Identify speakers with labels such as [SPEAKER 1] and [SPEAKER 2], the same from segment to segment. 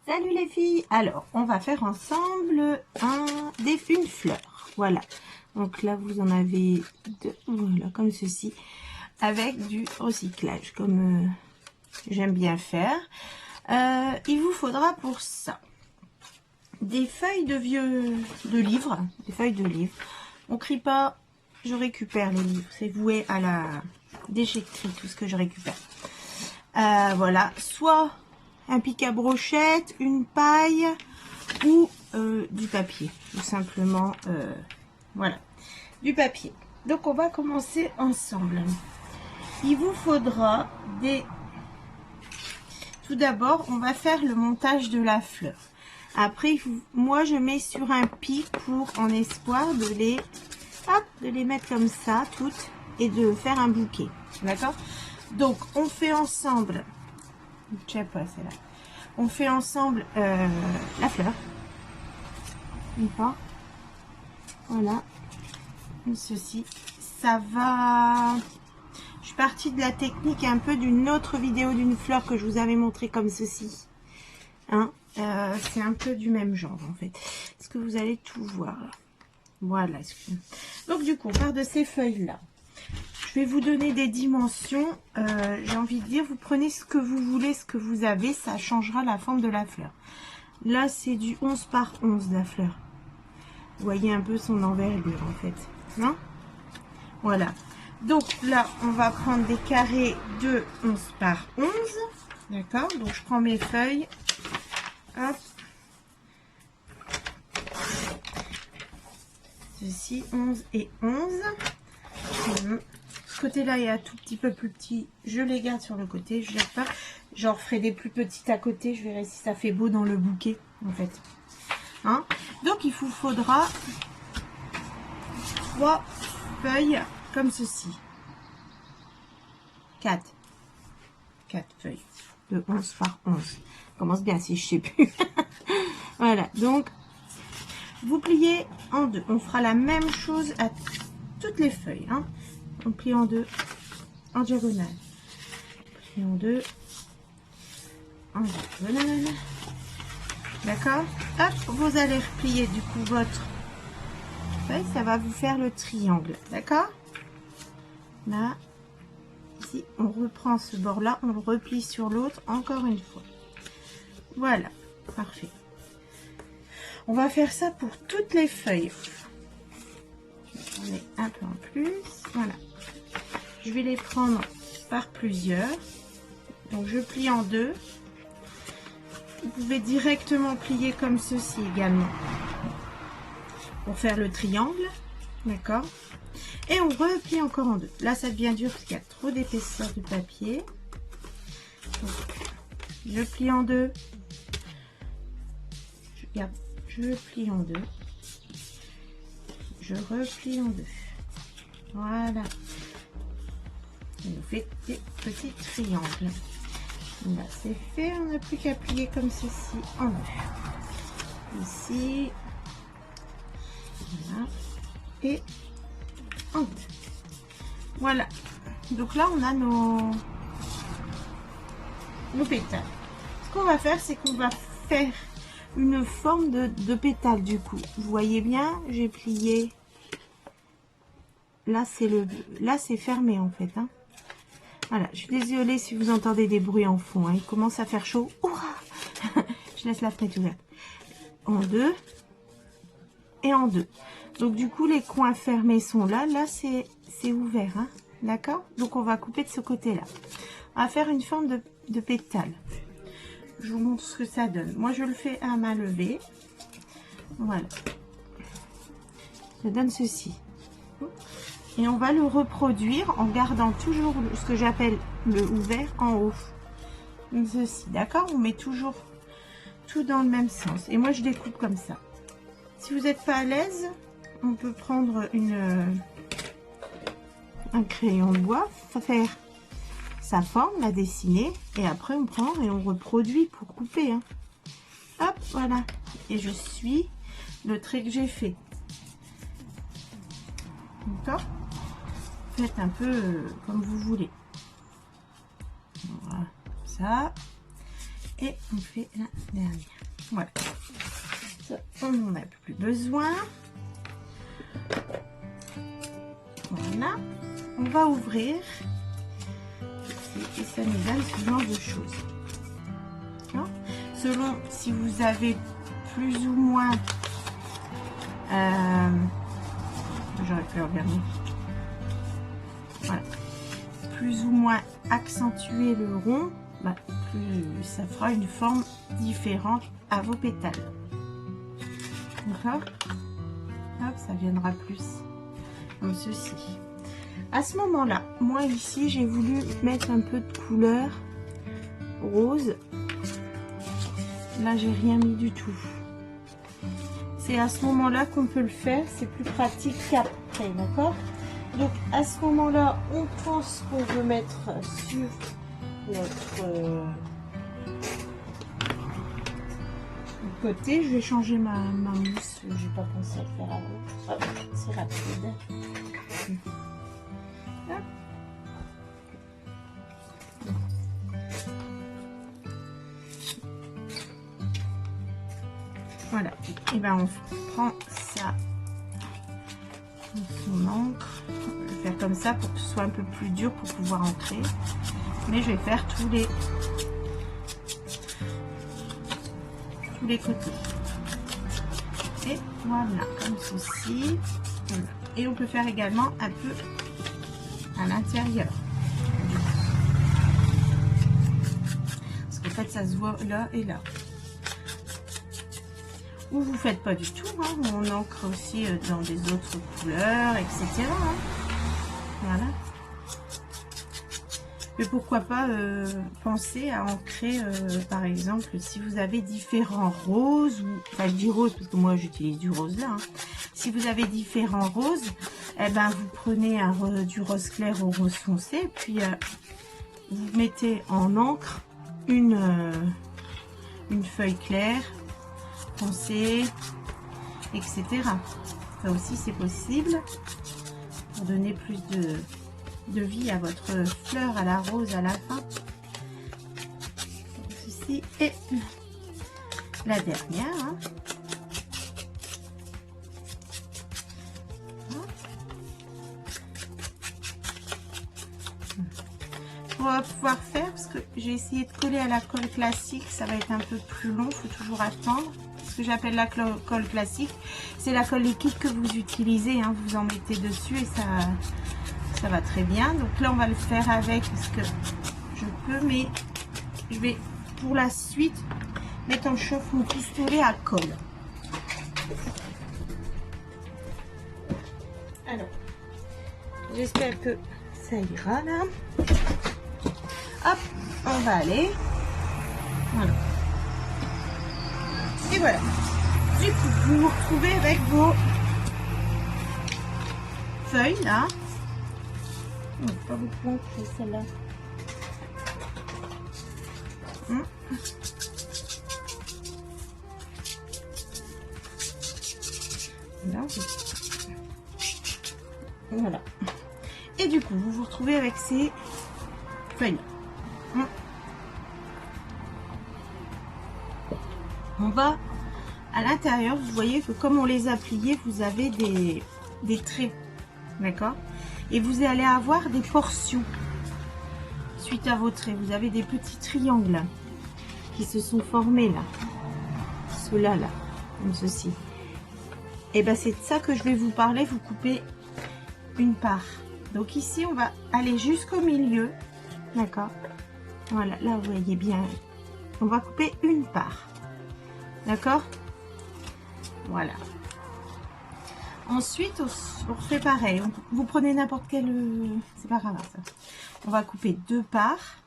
[SPEAKER 1] Salut les filles. Alors, on va faire ensemble une fleur. Voilà. Donc là, vous en avez deux. Voilà, comme ceci. Avec du recyclage, comme j'aime bien faire. Il vous faudra pour ça des feuilles de livres. Des feuilles de livres. On crie pas, je récupère les livres. C'est voué à la déchetterie, tout ce que je récupère. Voilà. Soit un pic à brochette, une paille ou du papier. Tout simplement, voilà, du papier. Donc, on va commencer ensemble. Il vous faudra des... Tout d'abord, on va faire le montage de la fleur. Après, moi, je mets sur un pic pour, en espoir de les mettre comme ça, toutes, et de faire un bouquet. D'accord? Donc, on fait ensemble... Je sais pas, c'est là. On fait ensemble la fleur. Une fois. Voilà. Ceci. Ça va... Je suis partie de la technique un peu d'une autre vidéo d'une fleur que je vous avais montré comme ceci. Hein, c'est un peu du même genre en fait. Est-ce que vous allez tout voir là? Voilà. Donc du coup, on part de ces feuilles-là. Je vais vous donner des dimensions. J'ai envie de dire, vous prenez ce que vous voulez, ce que vous avez. Ça changera la forme de la fleur. Là, c'est du 11 par 11 la fleur. Vous voyez un peu son envergure en fait. Non? Voilà. Donc là, on va prendre des carrés de 11 par 11. D'accord? Donc je prends mes feuilles. Hop. Ceci, 11 et 11. Ce côté-là est un tout petit peu plus petit. Je les garde sur le côté. Je ne gère pas. J'en ferai des plus petites à côté. Je verrai si ça fait beau dans le bouquet, en fait. Hein? Donc, il vous faudra 3 feuilles comme ceci. 4 feuilles de 11 par 11. Ça commence bien si je sais plus. Voilà. Donc, vous pliez en deux. On fera la même chose à toutes les feuilles. Hein. On plie en deux, en diagonale. On plie en deux, en diagonale. D'accord? Hop, vous allez replier du coup votre feuille. Ça va vous faire le triangle. D'accord? Là, ici, on reprend ce bord-là, on le replie sur l'autre encore une fois. Voilà, parfait. On va faire ça pour toutes les feuilles. On met un peu en plus. Voilà. Je vais les prendre par plusieurs. Donc, je plie en deux. Vous pouvez directement plier comme ceci également. Pour faire le triangle. D'accord? Et on replie encore en deux. Là, ça devient dur parce qu'il y a trop d'épaisseur de papier. Donc, je plie en deux. Je plie en deux. Je replie en deux. Voilà. Ça nous fait des petits triangles. Là, c'est fait. On n'a plus qu'à plier comme ceci en deux. Ici. Voilà. Et en deux. Voilà. Donc là, on a nos pétales. Ce qu'on va faire, c'est qu'on va faire une forme de pétale du coup. Vous voyez bien, j'ai plié. Là, c'est fermé en fait. Hein. Voilà, je suis désolée si vous entendez des bruits en fond. Hein. Il commence à faire chaud. Je laisse la fenêtre ouverte. En deux et en deux. Donc du coup, les coins fermés sont là. Là, c'est ouvert. Hein. D'accord? Donc on va couper de ce côté-là. On va faire une forme de pétale. Je vous montre ce que ça donne. Moi, je le fais à main levée. Voilà. Ça donne ceci. Et on va le reproduire en gardant toujours ce que j'appelle le ouvert en haut. Comme ceci. D'accord? On met toujours tout dans le même sens. Et moi, je découpe comme ça. Si vous n'êtes pas à l'aise, on peut prendre un crayon de bois, faire sa forme, la dessiner, et après on prend et on reproduit pour couper. Hein. Hop, voilà. Et je suis le trait que j'ai fait. D'accord? Faites un peu comme vous voulez. Voilà, ça. Et on fait la dernière. Voilà. Ça, on n'en a plus besoin. Voilà. On va ouvrir. Et ça nous donne ce genre de choses. Hein? Selon si vous avez plus ou moins... j'aurais pu en vernis. Voilà. Plus ou moins accentuer le rond, bah, plus ça fera une forme différente à vos pétales. D'accord? Hop, ça viendra plus comme ceci. À ce moment-là, moi ici, j'ai voulu mettre un peu de couleur rose. Là, j'ai rien mis du tout. C'est à ce moment-là qu'on peut le faire. C'est plus pratique qu'après, d'accord? Donc, à ce moment-là, on pense qu'on veut mettre sur notre côté. Je vais changer ma mousse. J'ai pas pensé à le faire avant. Hop, c'est rapide. Hop. Voilà. Et ben on prend ça. Son encre. On va le faire comme ça pour que ce soit un peu plus dur pour pouvoir ancrer. Mais je vais faire tous les côtés. Et voilà, comme ceci. Voilà. Et on peut faire également un peu à l'intérieur. Parce qu'en fait, ça se voit là et là. Ou vous faites pas du tout, hein. On ancre aussi dans des autres couleurs, etc. Hein. Voilà. Mais pourquoi pas penser à ancrer, par exemple, si vous avez différents roses, ou enfin je dis rose parce que moi j'utilise du rose là. Hein. Si vous avez différents roses, eh ben vous prenez du rose clair au rose foncé, puis vous mettez en encre une feuille claire, foncée, etc. Ça aussi c'est possible pour donner plus de vie à votre fleur, à la rose à la fin. Ceci est la dernière. Hein. On va pouvoir faire, parce que j'ai essayé de coller à la colle classique, ça va être un peu plus long, il faut toujours attendre. Ce que j'appelle la colle classique, c'est la colle liquide que vous utilisez, hein. Vous en mettez dessus et ça va très bien. Donc là on va le faire avec, parce que je peux, mais je vais pour la suite mettre en chauffe mon pistolet à colle. Alors, j'espère que ça ira là. Hop, on va aller. Voilà. Et voilà. Du coup, vous vous retrouvez avec vos feuilles là. Oh, pas beaucoup ancrée celle-là. Voilà. Et du coup, vous vous retrouvez avec ces feuilles. On va à l'intérieur, vous voyez que comme on les a pliés, vous avez des traits, d'accord? Et vous allez avoir des portions suite à vos traits. Vous avez des petits triangles qui se sont formés là, ceux-là là, comme ceci. Et ben c'est de ça que je vais vous parler. Vous coupez une part. Donc ici on va aller jusqu'au milieu, d'accord? Voilà, là vous voyez bien, on va couper une part. D'accord? Voilà. Ensuite, on refait pareil. Vous prenez n'importe quel... C'est pas grave, ça. On va couper deux parts.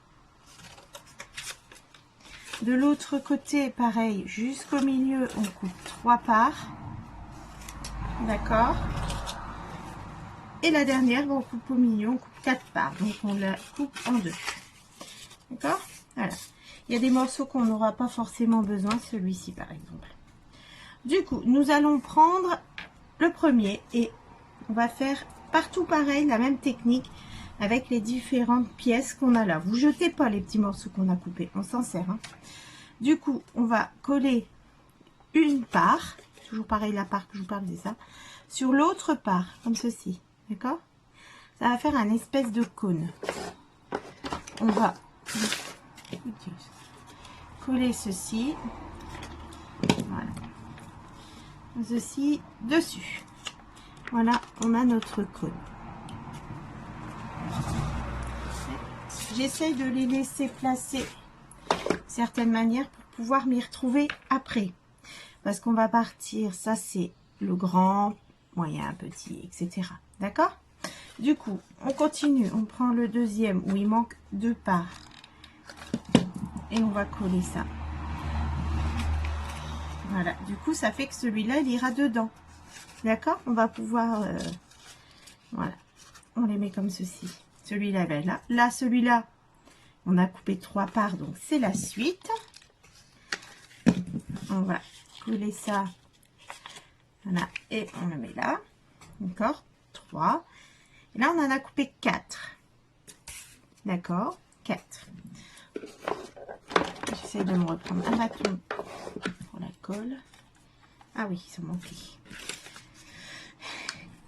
[SPEAKER 1] De l'autre côté, pareil, jusqu'au milieu, on coupe trois parts. D'accord? Et la dernière, on coupe au milieu, on coupe quatre parts. Donc, on la coupe en deux. D'accord? Voilà. Il y a des morceaux qu'on n'aura pas forcément besoin, celui-ci par exemple. Du coup, nous allons prendre le premier et on va faire partout pareil, la même technique avec les différentes pièces qu'on a là. Vous jetez pas les petits morceaux qu'on a coupés, on s'en sert. Hein. Du coup, on va coller une part, toujours pareil, la part que je vous parle, c'est ça, sur l'autre part, comme ceci, d'accord? Ça va faire un espèce de cône. On va coller ceci, voilà, ceci dessus. Voilà, on a notre cône. J'essaye de les laisser placer de certaines manières pour pouvoir m'y retrouver après. Parce qu'on va partir, ça c'est le grand, moyen, petit, etc. D'accord? Du coup, on continue. On prend le deuxième où il manque 2 parts. Et on va coller ça. Voilà. Du coup, ça fait que celui-là, il ira dedans. D'accord? On va pouvoir... voilà. On les met comme ceci. Celui-là, ben là. Là, celui-là, on a coupé 3 parts. Donc, c'est la suite. On va coller ça. Voilà. Et on le met là. D'accord? 3. Et là, on en a coupé 4. D'accord? 4. J'essaie de me reprendre un bâton pour la colle. Ah oui, ils sont manqués.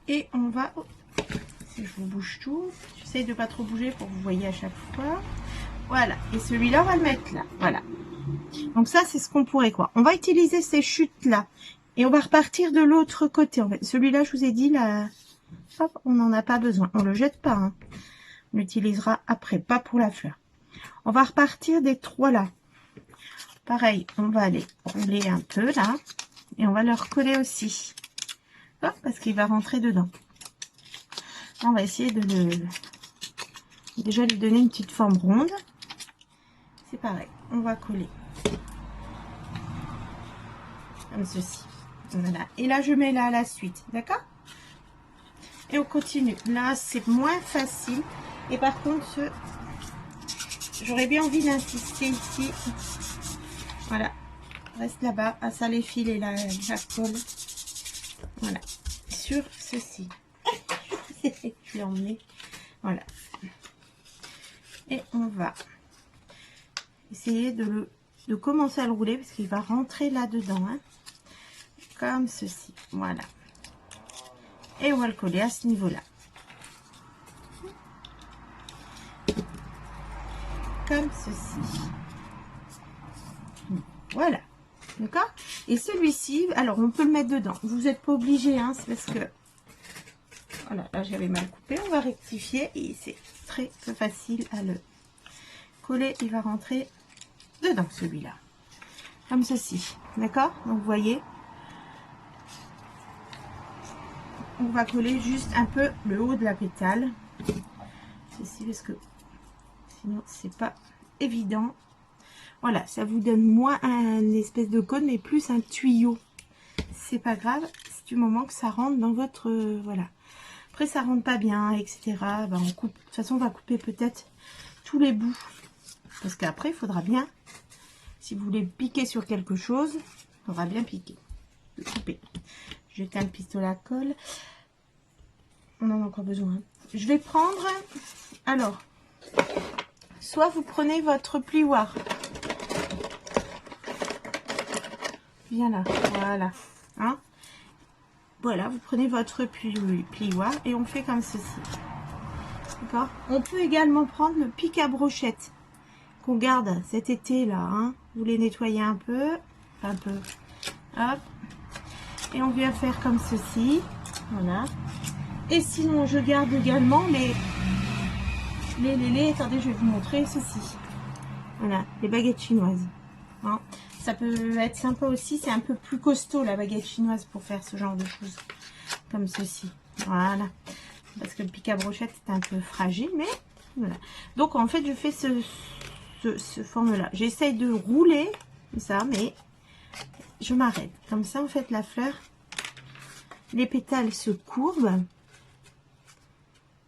[SPEAKER 1] Et on va... Oh, si je vous bouge tout, j'essaie de pas trop bouger pour que vous voyez à chaque fois. Voilà. Et celui-là, on va le mettre là. Voilà. Donc ça, c'est ce qu'on pourrait quoi. On va utiliser ces chutes-là. Et on va repartir de l'autre côté. En fait, celui-là, je vous ai dit, là... Hop, on n'en a pas besoin. On le jette pas. Hein. On l'utilisera après, pas pour la fleur. On va repartir des 3 là. Pareil, on va aller rouler un peu là. Et on va le recoller aussi. Hop, parce qu'il va rentrer dedans. Là, on va essayer de le... déjà lui donner une petite forme ronde. C'est pareil. On va coller. Comme ceci. Voilà. Et là, je mets là la suite. D'accord? Et on continue. Là, c'est moins facile. Et par contre, j'aurais bien envie d'insister ici. Voilà. Reste là-bas. Ah, ça les fils et la colle. Voilà. Sur ceci. Je l'ai emmené. Voilà. Et on va essayer de commencer à le rouler parce qu'il va rentrer là-dedans. Hein, comme ceci. Voilà. Et on va le coller à ce niveau-là. Comme ceci. Voilà. D'accord? Et celui-ci, alors on peut le mettre dedans. Vous n'êtes pas obligé, hein, c'est parce que... Voilà, là j'avais mal coupé. On va rectifier et c'est très facile à le coller. Il va rentrer dedans, celui-là. Comme ceci. D'accord? Donc vous voyez, on va coller juste un peu le haut de la pétale. Ceci parce que sinon c'est pas évident. Voilà, ça vous donne moins un espèce de cône, mais plus un tuyau. C'est pas grave, c'est du moment que ça rentre dans votre... voilà. Après, ça rentre pas bien, etc. Ben, on coupe. De toute façon, on va couper peut-être tous les bouts. Parce qu'après, il faudra bien, si vous voulez piquer sur quelque chose, il faudra bien piquer. Couper. Jeter un pistolet à colle. On en a encore besoin. Je vais prendre... Alors, soit vous prenez votre plioir. Viens là, voilà. Hein, voilà, vous prenez votre plioir et on fait comme ceci. D'accord? On peut également prendre le pic à brochette qu'on garde cet été là. Hein. Vous les nettoyez un peu. Hop. Et on vient faire comme ceci. Voilà. Et sinon, je garde également les attendez, je vais vous montrer ceci. Voilà, les baguettes chinoises. Hein. Ça peut être sympa aussi, c'est un peu plus costaud la baguette chinoise pour faire ce genre de choses. Comme ceci. Voilà. Parce que le pic à brochette c'est un peu fragile, mais voilà. Donc en fait je fais ce forme-là. J'essaye de rouler ça, mais je m'arrête. Comme ça en fait la fleur, les pétales se courbent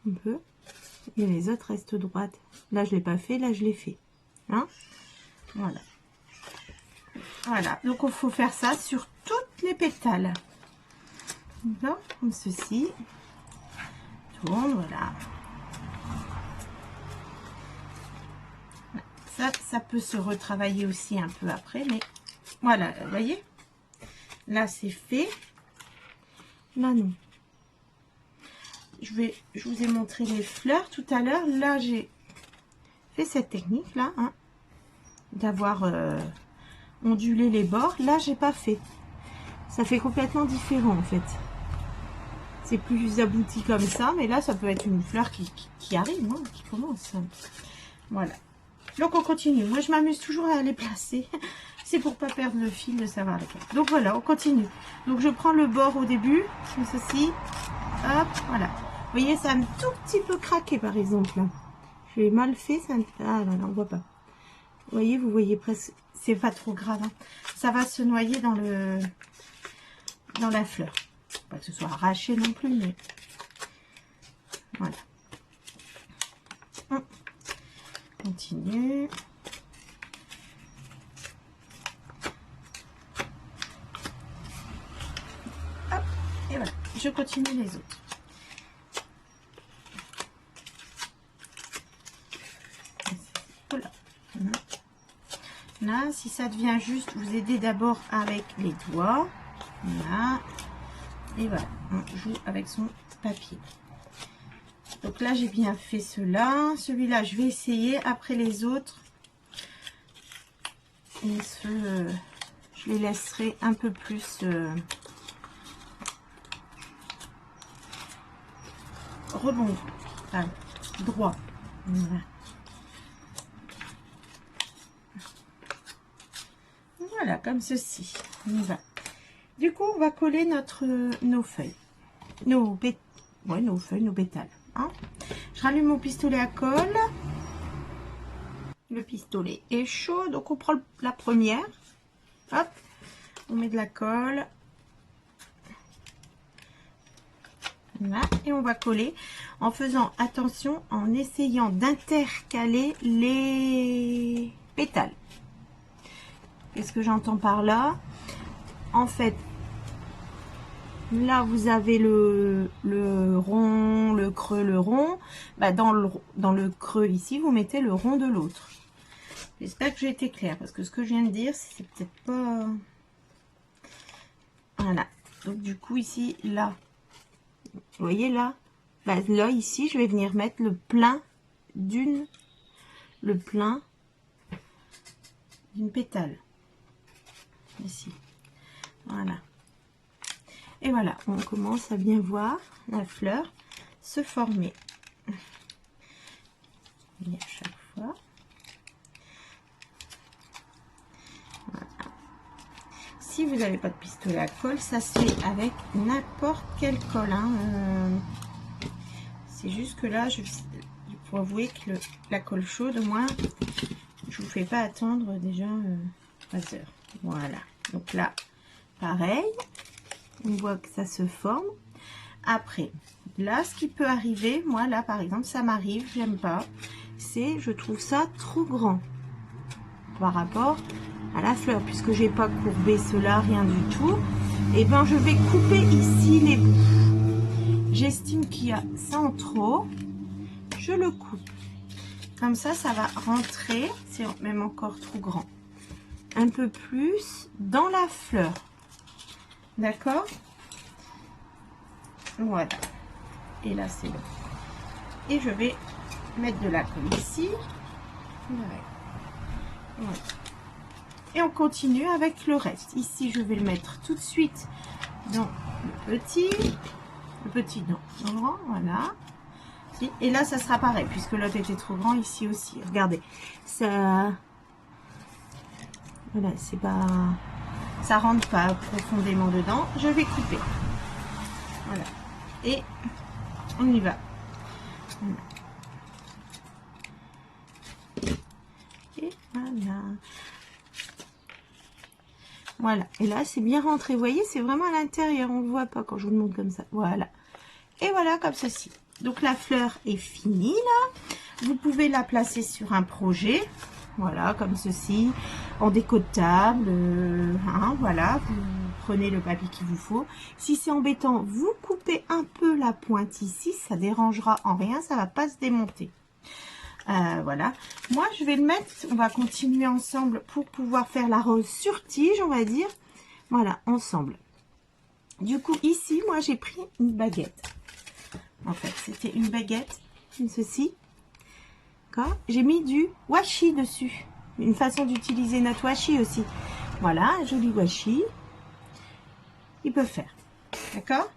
[SPEAKER 1] un peu. Et les autres restent droites. Là je l'ai pas fait, là je l'ai fait. Hein, voilà. Voilà, donc il faut faire ça sur toutes les pétales. D'accord, comme ceci. Tourne, voilà. Ça peut se retravailler aussi un peu après, mais voilà, vous voyez. Là, c'est fait. Là, non. Je vous ai montré les fleurs tout à l'heure. Là, j'ai fait cette technique là, hein, d'avoir ondulé les bords. Là, j'ai pas fait. Ça fait complètement différent en fait. C'est plus abouti comme ça, mais là, ça peut être une fleur qui arrive, hein, qui commence. Voilà. Donc, on continue. Moi, je m'amuse toujours à les placer. C'est pour pas perdre le fil de savoir lequel. Donc, voilà, on continue. Donc, je prends le bord au début, comme ceci. Hop, voilà. Vous voyez, ça a un tout petit peu craqué, par exemple, là. Je l'ai mal fait, ça... Ah, non, on voit pas. Vous voyez presque... C'est pas trop grave, hein. Ça va se noyer dans la fleur. Pas que ce soit arraché non plus, mais... Voilà. On continue. Hop, et voilà. Je continue les autres. Voilà. Là, si ça devient juste, vous aidez d'abord avec les doigts. Voilà. Et voilà, on joue avec son papier. Donc là, j'ai bien fait cela. Celui-là, je vais essayer. Après les autres, je les laisserai un peu plus rebondir. Enfin, droit. Voilà. Voilà, comme ceci. On y va. Du coup, on va coller nos feuilles. Nos feuilles, nos pétales. Hein. Je rallume mon pistolet à colle. Le pistolet est chaud, donc on prend la première. Hop, on met de la colle. Voilà, et on va coller en faisant attention, en essayant d'intercaler les pétales. Qu'est-ce que j'entends par là? En fait, là vous avez le rond, le creux, le rond. Bah, dans le creux ici, vous mettez le rond de l'autre. J'espère que j'ai été claire, parce que ce que je viens de dire, c'est peut-être pas... Voilà. Donc du coup ici, là, vous voyez là, bah, là ici, je vais venir mettre le plein d'une pétale. Ici. Voilà. Et voilà, on commence à bien voir la fleur se former. Et à chaque fois. Voilà. Si vous n'avez pas de pistolet à colle, ça se fait avec n'importe quelle colle. Hein. C'est juste que là, il faut avouer que la colle chaude, moi, je vous fais pas attendre déjà 3 heures. Voilà. Donc là, pareil. On voit que ça se forme. Après, là, ce qui peut arriver, moi, là, par exemple, ça m'arrive, j'aime pas, c'est, je trouve ça trop grand par rapport à la fleur, puisque j'ai pas courbé cela, rien du tout. Et ben, je vais couper ici les bouts. J'estime qu'il y a ça en trop. Je le coupe. Comme ça, ça va rentrer, c'est même encore trop grand, un peu plus dans la fleur. D'accord? Voilà. Et là, c'est bon. Et je vais mettre de la colle ici. Voilà. Et on continue avec le reste. Ici, je vais le mettre tout de suite dans le petit. Le petit dans le grand. Voilà. Et là, ça sera pareil, puisque l'autre était trop grand ici aussi. Regardez. Ça... Voilà, c'est pas... Ça rentre pas profondément dedans. Je vais couper. Voilà. Et on y va. Voilà. Et voilà. Voilà. Et là, c'est bien rentré. Vous voyez, c'est vraiment à l'intérieur. On ne voit pas quand je vous le montre comme ça. Voilà. Et voilà, comme ceci. Donc, la fleur est finie, là. Vous pouvez la placer sur un projet. Voilà, comme ceci, en déco de table, hein, voilà, vous prenez le papier qu'il vous faut. Si c'est embêtant, vous coupez un peu la pointe ici, ça dérangera en rien, ça va pas se démonter. Voilà, moi je vais le mettre, on va continuer ensemble pour pouvoir faire la rose sur tige, on va dire. voilà, ensemble. Du coup, ici, moi, j'ai pris une baguette. En fait, c'était une baguette, comme ceci. D'accord. J'ai mis du washi dessus. Une façon d'utiliser notre washi aussi. Voilà, un joli washi. Il peut faire. D'accord.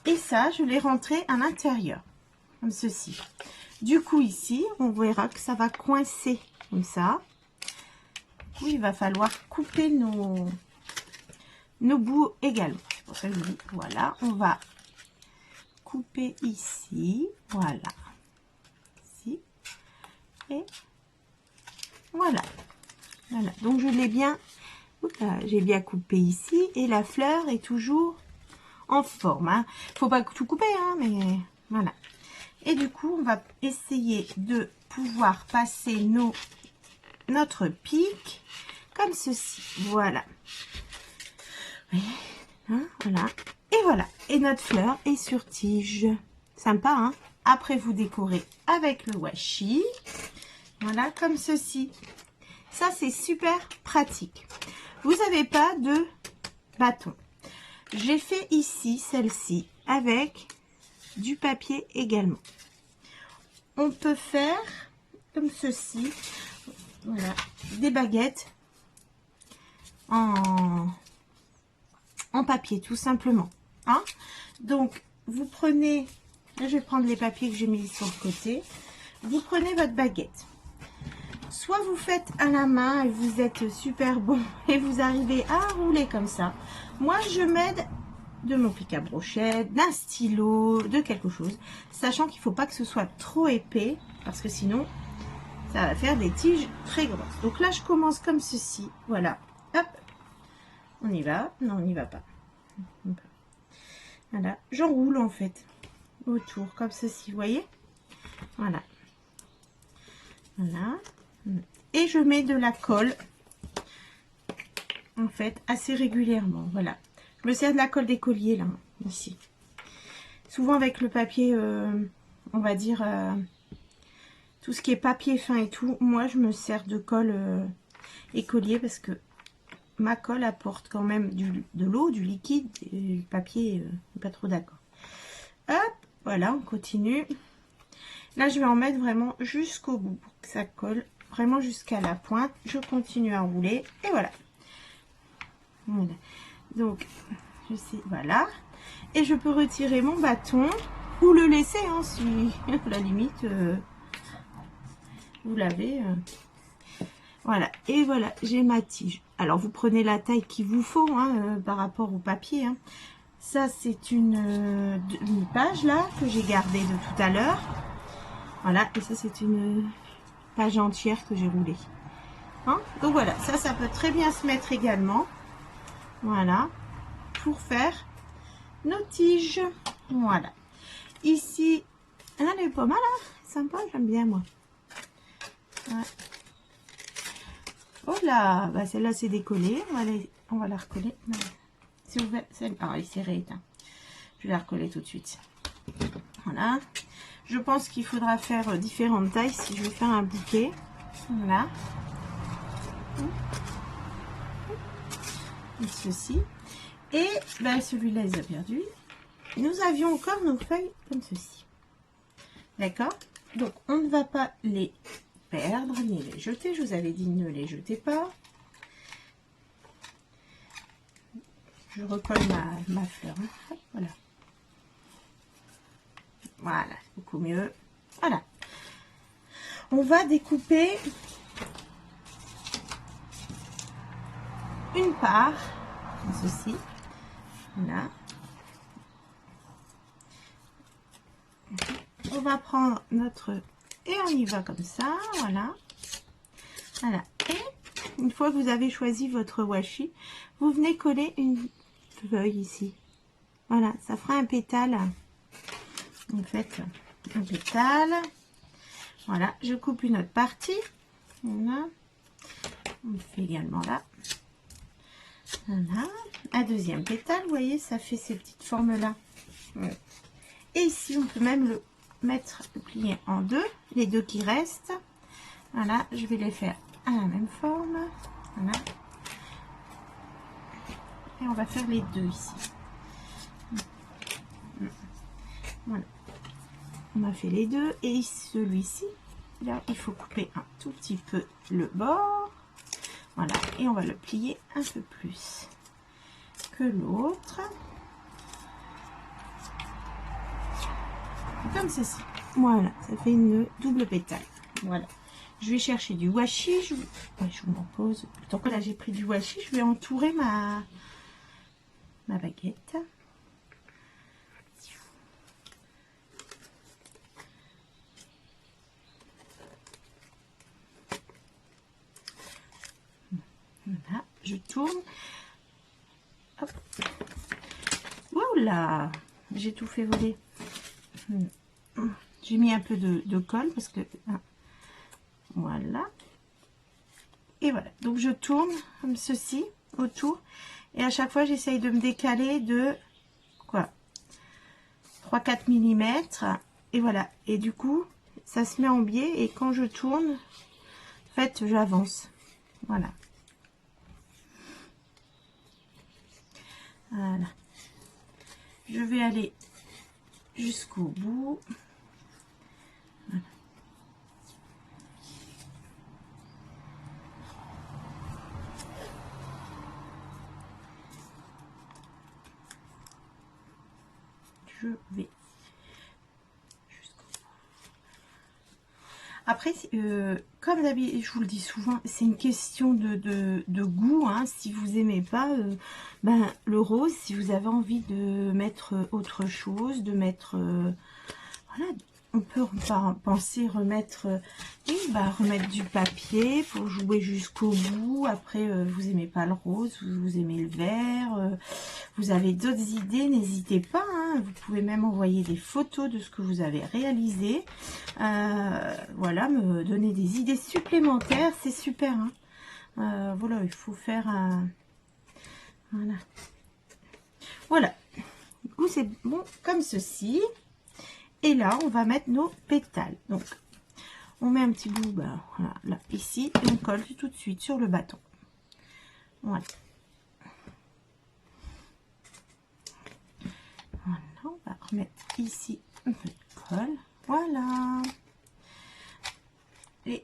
[SPEAKER 1] Et ça, je l'ai rentré à l'intérieur. Comme ceci. Du coup, ici, on verra que ça va coincer comme ça. Du coup, il va falloir couper nos bouts également. C'est pour ça que je dis, voilà, on va couper ici, voilà, ici, et voilà, voilà. Donc je l'ai bien, j'ai bien coupé ici, et la fleur est toujours en forme. Hein. Faut pas tout couper, hein, mais voilà. Et du coup, on va essayer de pouvoir passer notre pic comme ceci. Voilà. Oui. Hein, voilà. Et voilà. Et notre fleur est sur tige. Sympa, hein? Après, vous décorez avec le washi. Voilà, comme ceci. Ça, c'est super pratique. Vous n'avez pas de bâton. J'ai fait ici, celle-ci, avec du papier également. On peut faire comme ceci. Voilà, des baguettes en papier, tout simplement. Hein? Donc, vous prenez, là, je vais prendre les papiers que j'ai mis sur le côté. Vous prenez votre baguette. Soit vous faites à la main et vous êtes super bon et vous arrivez à rouler comme ça. Moi, je m'aide de mon pic à brochette, d'un stylo, de quelque chose. Sachant qu'il ne faut pas que ce soit trop épais parce que sinon, ça va faire des tiges très grosses. Donc là, je commence comme ceci. Voilà. Hop. On y va. Non, on n'y va pas. Voilà. J'enroule en fait autour comme ceci. Vous voyez? Voilà. Voilà. Et je mets de la colle en fait assez régulièrement. Voilà. Je me sers de la colle d'écolier là, ici. Souvent avec le papier, on va dire, tout ce qui est papier fin et tout, moi je me sers de colle écolier parce que ma colle apporte quand même de l'eau, du liquide, et le papier n'est pas trop d'accord. Hop, voilà, on continue. Là, je vais en mettre vraiment jusqu'au bout pour que ça colle vraiment jusqu'à la pointe. Je continue à rouler et voilà. Voilà. Donc, je sais, voilà. Et je peux retirer mon bâton ou le laisser, hein, si à la limite, vous l'avez. Voilà, et voilà, j'ai ma tige. Alors, vous prenez la taille qu'il vous faut hein, par rapport au papier. Hein. Ça, c'est une page là que j'ai gardée de tout à l'heure. Voilà, et ça, c'est une page entière que j'ai roulée. Hein? Donc voilà, ça peut très bien se mettre également. Voilà, pour faire nos tiges. Voilà. Ici, elle est pas mal, hein? Sympa, j'aime bien moi. Ouais. Oh là, bah celle-là c'est décollé. On va la recoller. C'est ouvert. Ah, il s'est rééteint. Je vais la recoller tout de suite. Voilà. Je pense qu'il faudra faire différentes tailles si je veux faire un bouquet. Voilà. Et ceci. Et ben, celui-là, ils ont perdu. Nous avions encore nos feuilles comme ceci. D'accord? Donc, on ne va pas les perdre ni les jeter. Je vous avais dit ne les jetez pas. Je recolle ma fleur. Voilà. Voilà, beaucoup mieux. Voilà. On va découper une part, comme ceci. Voilà. On va prendre notre... Et on y va comme ça, voilà. Voilà. Et une fois que vous avez choisi votre washi, vous venez coller une feuille ici. Voilà, ça fera un pétale. En fait, un pétale. Voilà, je coupe une autre partie. Voilà. On le fait également là. Voilà. Un deuxième pétale, vous voyez, ça fait ces petites formes-là. Et ici, on peut même le mettre, le plier en deux. Les deux qui restent. Voilà, je vais les faire à la même forme. Voilà. et on va faire les deux ici. Voilà, on a fait les deux et celui-ci, là, il faut couper un tout petit peu le bord. Voilà, et on va le plier un peu plus que l'autre. Comme ceci. Voilà, ça fait une double pétale. Voilà. Je vais chercher du washi. Je vous en pose. Donc là, j'ai pris du washi. Je vais entourer ma baguette. Voilà, je tourne. Hop. Voilà, j'ai tout fait voler. J'ai mis un peu de colle parce que voilà. Et voilà, donc je tourne comme ceci autour et à chaque fois j'essaye de me décaler de quoi 3-4 mm et voilà, et du coup ça se met en biais et quand je tourne en fait j'avance. Voilà, voilà, je vais aller jusqu'au bout. Voilà. Je vais jusqu'au bout. Après, comme d'habitude, je vous le dis souvent, c'est une question de goût. Hein. Si vous aimez pas ben, le rose, si vous avez envie de mettre autre chose, de mettre... voilà, on peut penser remettre, oui, bah, remettre du papier pour jouer jusqu'au bout. Après, vous aimez pas le rose, vous aimez le vert, vous avez d'autres idées, n'hésitez pas. Hein, vous pouvez même envoyer des photos de ce que vous avez réalisé. Voilà, me donner des idées supplémentaires, c'est super. Hein. Voilà, il faut faire un... Voilà. Voilà. Du coup, c'est bon comme ceci. Et là, on va mettre nos pétales. Donc, on met un petit bout, bah, voilà, là, ici, et on colle tout de suite sur le bâton. Voilà. Voilà, on va remettre ici un peu de colle. Voilà. Et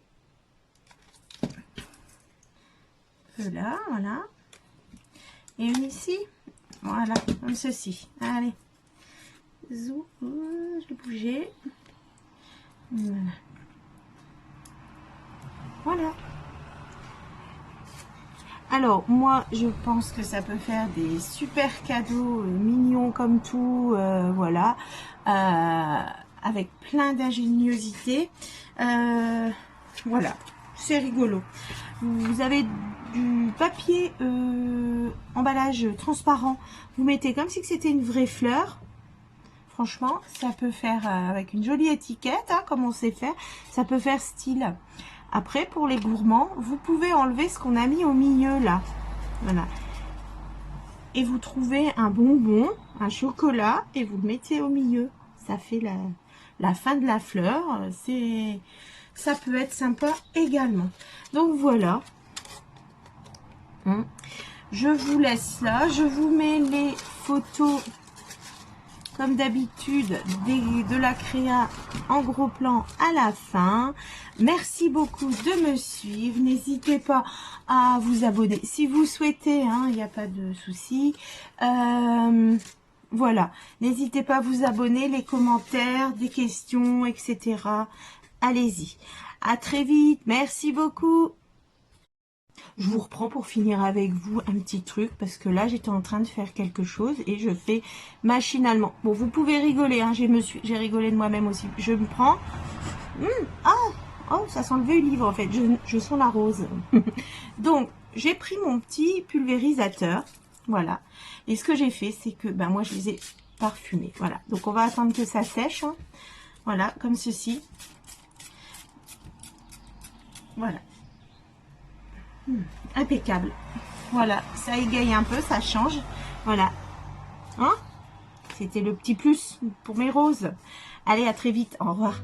[SPEAKER 1] là, voilà. Et une ici. Voilà, comme ceci. Allez. Zou, je l'ai bougé. Voilà. Voilà. Alors, moi, je pense que ça peut faire des super cadeaux mignons comme tout, voilà, avec plein d'ingéniosité. Voilà, c'est rigolo. Vous avez du papier emballage transparent. Vous mettez comme si c'était une vraie fleur. Franchement, ça peut faire avec une jolie étiquette, hein, comme on sait faire. Ça peut faire style. Après, pour les gourmands, vous pouvez enlever ce qu'on a mis au milieu là. Voilà. Et vous trouvez un bonbon, un chocolat, et vous le mettez au milieu. Ça fait la fin de la fleur. Ça peut être sympa également. Donc voilà. Je vous laisse là. Je vous mets les photos, comme d'habitude, de la créa en gros plan à la fin. Merci beaucoup de me suivre. N'hésitez pas à vous abonner si vous souhaitez, hein, il n'y a pas de souci. Voilà, n'hésitez pas à vous abonner, les commentaires, des questions, etc. Allez-y. À très vite. Merci beaucoup. Je vous reprends pour finir avec vous un petit truc, parce que là j'étais en train de faire quelque chose et je fais machinalement. Bon, vous pouvez rigoler, hein, j'ai rigolé de moi-même aussi. Je me prends... oh, ça sent le vieux livre en fait, je sens la rose. Donc, j'ai pris mon petit pulvérisateur, voilà. Et ce que j'ai fait, c'est que, ben moi je les ai parfumés, voilà. Donc on va attendre que ça sèche, hein. Voilà, comme ceci. Voilà. Impeccable. Voilà, ça égaye un peu, ça change. Voilà. Hein? C'était le petit plus pour mes roses. Allez, à très vite. Au revoir.